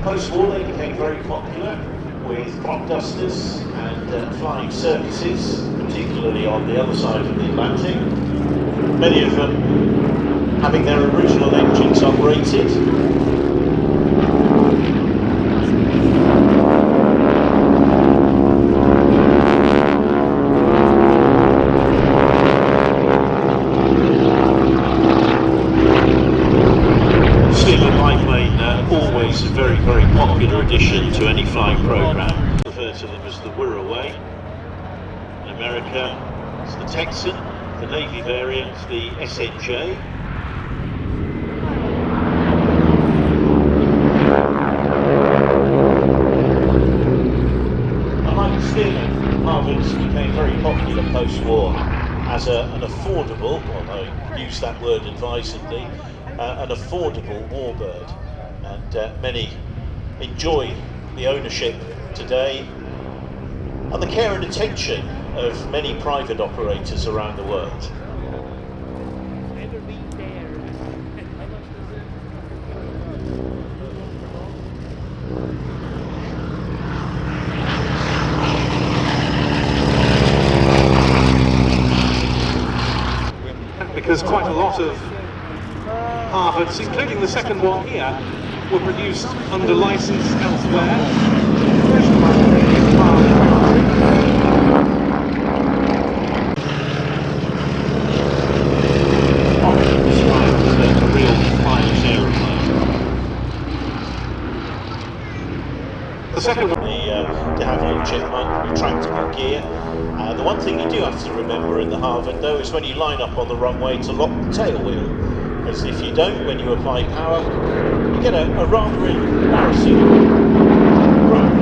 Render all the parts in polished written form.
Post-war they became very popular with crop dusters and flying circuses, particularly on the other side of the Atlantic. Many of them having their original engines uprated. Always a very, very popular addition to any flying programme. We refer to them as the Whirraway. In America, it's the Texan, the Navy variant, the SNJ. Unlike the Stearman, Harvards became very popular post-war as an affordable, although I use that word advisedly, an affordable warbird. And many enjoy the ownership today and the care and attention of many private operators around the world. Because quite a lot of Harvards, including the second one here, were produced under license elsewhere. A real pilot's aeroplane. The second one, to have your chipmunk, retractable gear. The one thing you do have to remember in the Harvard though is when you line up on the runway to lock the tail wheel. Because if you don't, when you apply power, you get a rather embarrassing run.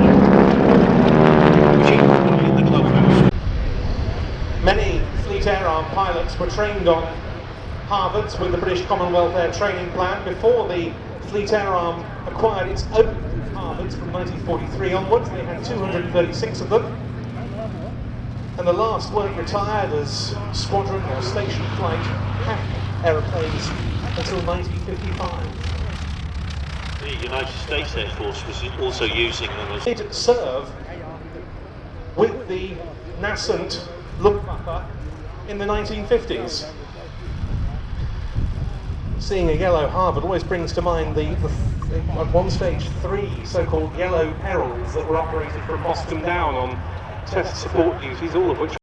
Many Fleet Air Arm pilots were trained on Harvards with the British Commonwealth Air Training Plan before the Fleet Air Arm acquired its own Harvards from 1943 onwards. They had 236 of them. And the last weren't retired as squadron or station flight aeroplanes until 1955. The United States Air Force was also using them as... Did serve with the nascent Luftwaffe in the 1950s. Seeing a yellow Harvard always brings to mind at one stage 3 so-called yellow perils that were operated from Boston down on test support duties, all of which